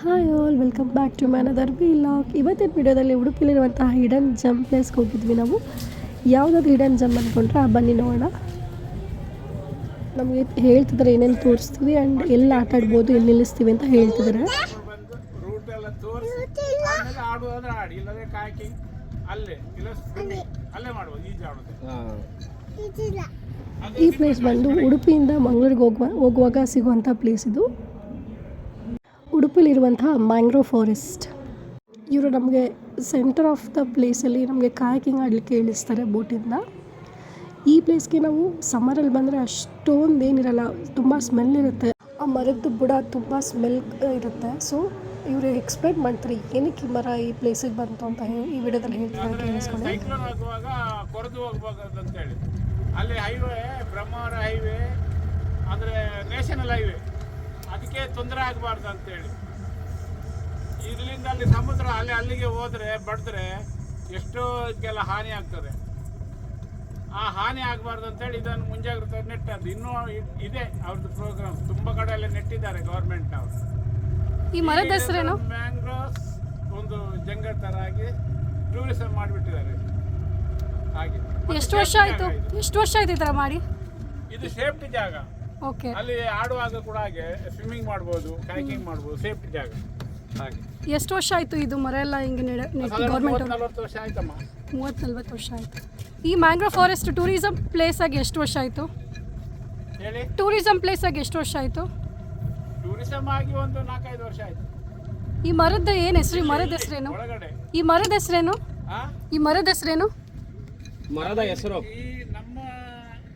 Hi all, welcome back to my another vlog. ಇವತ್ತಿನ ವಿಡಿಯೋದಲ್ಲಿ ಉಡುಪಿಲಿರುವಂತಹ hidden ಜಮ್ ಪ್ಲೇಸ್ಗೆ ಹೋಗಿದ್ವಿ ನಾವು. ಯಾವುದಾದ್ರು ಹಿಡನ್ ಜಮ್ ಅಂದ್ಕೊಂಡ್ರೆ ಬನ್ನಿ ನೋಡೋಣ. ನಮಗೆ ಹೇಳ್ತಿದ್ದಾರೆ ಏನೇನು ತೋರಿಸ್ತೀವಿ ಆ್ಯಂಡ್ ಎಲ್ಲ ಆಟ ಆಡ್ಬೋದು, ಎಲ್ಲಿ ನಿಲ್ಲಿಸ್ತೀವಿ ಅಂತ ಹೇಳ್ತಿದ್ದಾರೆ. ಈ ಪ್ಲೇಸ್ ಬಂದು ಉಡುಪಿಯಿಂದ ಮಂಗಳೂರಿಗೆ ಹೋಗುವಾಗ ಸಿಗುವಂಥ ಪ್ಲೇಸ್ ಇದು. ಉಡುಪಿಲಿರುವಂತಹ ಮ್ಯಾಂಗ್ರೋವ್ ಫಾರೆಸ್ಟ್. ಇವರು ನಮಗೆ ಸೆಂಟರ್ ಆಫ್ ದ ಪ್ಲೇಸಲ್ಲಿ ನಮಗೆ ಕಾಯಾಕಿಂಗ್ ಆಡಲಿಕ್ಕೆ ಇಳಿಸ್ತಾರೆ ಬೋಟಿಂದ. ಈ ಪ್ಲೇಸ್ಗೆ ನಾವು ಸಮ್ಮರಲ್ಲಿ ಬಂದರೆ ಅಷ್ಟೊಂದು ಏನಿರಲ್ಲ, ತುಂಬ ಸ್ಮೆಲ್ ಇರುತ್ತೆ. ಆ ಮರದ್ದು ಬುಡ ತುಂಬ ಸ್ಮೆಲ್ ಇರುತ್ತೆ. ಸೊ ಇವರು ಎಕ್ಸ್ಪ್ಲೈನ್ ಮಾಡ್ತಾರೆ ಏನಕ್ಕೆ ಈ ಮರ ಈ ಪ್ಲೇಸಿಗೆ ಬಂತು ಅಂತ ಈ ವಿಡಿಯೋದಲ್ಲಿ ಹೇಳ್ತಾರೆ. ಕೇಳಿಸ್ಕೊಂಡು ಅಲ್ಲಿ ಹೈವೇ ಬ್ರಹ್ಮಾವರ ಹೈವೇ ಅಂದರೆ ನ್ಯಾಷನಲ್ ಹೈವೇ, ಅದಕ್ಕೆ ತೊಂದರೆ ಆಗಬಾರ್ದು ಅಂತೇಳಿ ಇಲ್ಲಿಂದ ಅಲ್ಲಿ ಸಮುದ್ರ ಅಲ್ಲಿಗೆ ಹೋದರೆ ಬಡಿದ್ರೆ ಎಷ್ಟೋ ಇದಕ್ಕೆಲ್ಲ ಹಾನಿ ಆಗ್ತದೆ. ಆ ಹಾನಿ ಆಗಬಾರ್ದು ಅಂತೇಳಿ ಇದನ್ನು ಮುಂಜಾಗ್ರತೆ ನೆಟ್ಟದ್ದು. ಇನ್ನೂ ಇದೆ ಅವ್ರದ್ದು ಪ್ರೋಗ್ರಾಮ್, ತುಂಬ ಕಡೆಯಲ್ಲ ನೆಟ್ಟಿದ್ದಾರೆ ಗೌರ್ಮೆಂಟ್ ಅವರು. ಈ ಮರದ ಹೆಸರೇನು? ಮ್ಯಾಂಗ್ರೋವ್ಸ್ ಒಂದು ಜಂಗಲ್ ಥರ ಆಗಿ ಟೂರಿಸಂ ಮಾಡಿಬಿಟ್ಟಿದ್ದಾರೆ. ಹಾಗೆ ಎಷ್ಟು ವರ್ಷ ಆಯ್ತು ಈ ಥರ ಮಾಡಿ? ಇದು ಸೇಫ್ಟಿ ಜಾಗ. ಓಕೆ. ಅಲ್ಲಿ ಆಡುವಾಗ ಕೂಡ ಹಾಗೆ ಸ್ವಿಮ್ಮಿಂಗ್ ಮಾಡ್ಬೋದು, ಕೈಕಿಂಗ್ ಮಾಡ್ಬೋದು, ಸೇಫ್ಟಿ ಜಾಗ. ಹಾಗೆ ಎಷ್ಟು ವರ್ಷ ಆಯಿತು ಇದು ಮರ ಎಲ್ಲ ಹಿಂಗೆ ಗೌರ್ಮೆಂಟ್? 30-40 ವರ್ಷ ಆಯ್ತಮ್ಮ. 30-40 ವರ್ಷ ಆಯಿತು. ಈ ಮ್ಯಾಂಗ್ರೋವ್ ಫಾರೆಸ್ಟ್ ಟೂರಿಸಂ ಪ್ಲೇಸ್ ಆಗಿ ಎಷ್ಟು ವರ್ಷ ಆಯಿತು ಹೇಳಿ? ಟೂರಿಸಂ ಪ್ಲೇಸ್ ಆಗಿ ಎಷ್ಟು ವರ್ಷ ಆಯಿತು? ಟೂರಿಸಂ ಆಗಿ ಒಂದು 4-5 ವರ್ಷ ಆಯ್ತು. ಈ ಮರದ ಏನು ಹೆಸರು? ಈ ಮರದ ಹೆಸರೇನು? ಒಳಗಡೆ ಈ ಮರದ ಹೆಸರೇನು? ಈ ಮರದ ಹೆಸರೇನು? ಮರದ ಹೆಸರು ಈ ನಮ್ಮ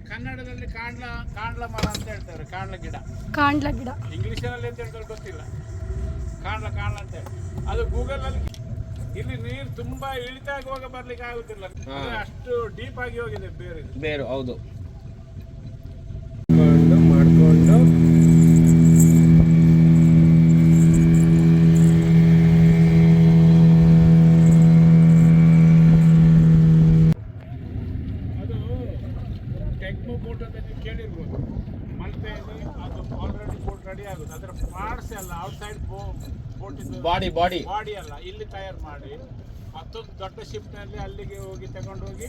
ಕನ್ನಡದಲ್ಲಿ ಕಾಂಡ್ಲ ಮರ ಅಂತ ಹೇಳ್ತಾರೆ. ಕಾಂಡ್ಲ ಗಿಡ, ಕಾಂಡ್ಲ ಗಿಡ. ಇಂಗ್ಲೀಷಲ್ಲಿ ಅಂತ ಹೇಳ್ತಾರೆ ಗೊತ್ತಿಲ್ಲ. ಕಾಂಡ್ಲ ಅಂತ ಹೇಳಿ ಅದು ಗೂಗಲ್ ಅಲ್ಲಿ. ಇಲ್ಲಿ ನೀರು ತುಂಬಾ ಇಳಿತಾ ಆಗುವಾಗ ಬರ್ಲಿಕ್ಕೆ ಆಗುತ್ತಿಲ್ಲ, ಅಷ್ಟು ಡೀಪ್ ಆಗಿ ಹೋಗಿದೆ ಬೇರು. ಹೌದು. ಮಾಡ್ಕೊಂಡು ಅದು ಟೆಕ್ನೋ ಬೋಟ್ ಅಂತ ನೀವು ಕೇಳಿರ್ಬೋದು. ಮಲ್ಪೆಯಲ್ಲಿ ಅದು ಆಲ್ರೆಡಿ ಬೋಟ್ ರೆಡಿ ಆಗುತ್ತೆ. ಅದರ ಪಾರ್ಟ್ಸ್ ಎಲ್ಲ ಔಟ್ಸೈಡ್ ಬಾಡಿ ಅಲ್ಲ, ಇಲ್ಲಿ ತಯಾರು ಮಾಡಿ ಮತ್ತೊಂದು ದೊಡ್ಡ ಶಿಫ್ಟ್ನಲ್ಲಿ ಅಲ್ಲಿಗೆ ಹೋಗಿ ತಗೊಂಡು ಹೋಗಿ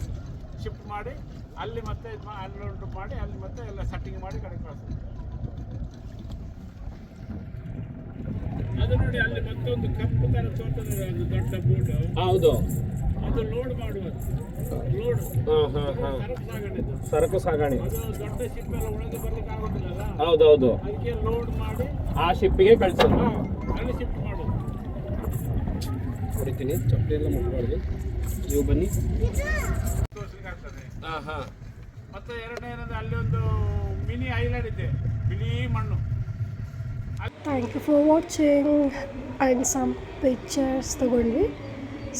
ಶಿಫ್ಟ್ ಮಾಡಿ ಅಲ್ಲಿ ಮತ್ತೆ ಅನ್ಲೋಡ್ ಮಾಡಿ ಅಲ್ಲಿ ಮತ್ತೆ ಎಲ್ಲ ಸೆಟ್ಟಿಂಗ್ ಮಾಡಿ ಕಡೆ ಕಳಿಸ್ತಾರೆ. ಅದು ನೋಡಿ ಅಲ್ಲಿ ಮತ್ತೊಂದು ಕಪ್ಪು ತರ ತೋರ್ತದೆ, ಅದು ದೊಡ್ಡ ಬೋಟ್. ಹೌದು, ಅದು ಲೋಡ್ ಮಾಡುವುದು. ಲೋಡ್ ಸರಕು ಸಾಗಣೆ. ಅದು ದೊಡ್ಡ ಶಿಪ್ ಎಲ್ಲ ಒಳಗೆ ಬರ್ಲಿಕ್ಕೆ ಆಗೋದಿಲ್ಲ. ಹೌದೌದು, ಅದಕ್ಕೆ ಲೋಡ್ ಮಾಡಿ ಆ ಶಿಪ್ಪಿಗೆ ಕಳಿಸೋದು. ಅಲ್ಲಿ ಶಿಫ್ಟ್ ಮಾಡೋದು. ಹೊಡಿತೀನಿ, ಚಪ್ಪಲಿ ಎಲ್ಲ ಮುಟ್ಬಾರ್ದು. ನೀವು ಬನ್ನಿ. ತೋರಿಸ್ಲಿಕ್ಕೆ ಆಗ್ತದೆ. ಹಾಂ. ಮತ್ತೆ ಎರಡನೇ ಏನಂದ್ರೆ ಅಲ್ಲಿ ಒಂದು ಮಿನಿ ಐಲ್ಯಾಂಡ್ ಇದೆ, ಬಿಳಿ ಮಣ್ಣು. Thank you for watching and some pictures ತೊಗೊಂಡ್ವಿ.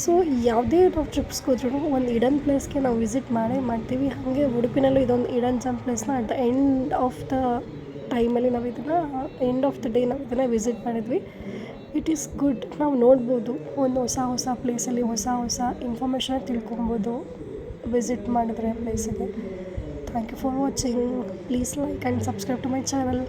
ಸೊ ಯಾವುದೇ ನಾವು ಟ್ರಿಪ್ಸ್ಗೆ ಹೋದ್ರೂ ಒಂದು ಹಿಡನ್ ಪ್ಲೇಸ್ಗೆ ನಾವು ವಿಸಿಟ್ ಮಾಡ್ತೀವಿ. ಹಾಗೆ ಉಡುಪಿನಲ್ಲೂ ಇದೊಂದು ಹಿಡನ್ ಜಮ್ ಪ್ಲೇಸ್ನ at the end of the ಟೈಮಲ್ಲಿ ನಾವು ಇದನ್ನು ವಿಸಿಟ್ ಮಾಡಿದ್ವಿ. It is good. ನಾವು ನೋಡ್ಬೋದು, ಒಂದು ಹೊಸ ಪ್ಲೇಸಲ್ಲಿ ಹೊಸ ಇನ್ಫಾರ್ಮೇಷನ್ ತಿಳ್ಕೊಬೋದು ವಿಸಿಟ್ ಮಾಡಿದ್ರೆ ಪ್ಲೇಸಿಗೆ. Thank you for watching. Please like and subscribe to my channel.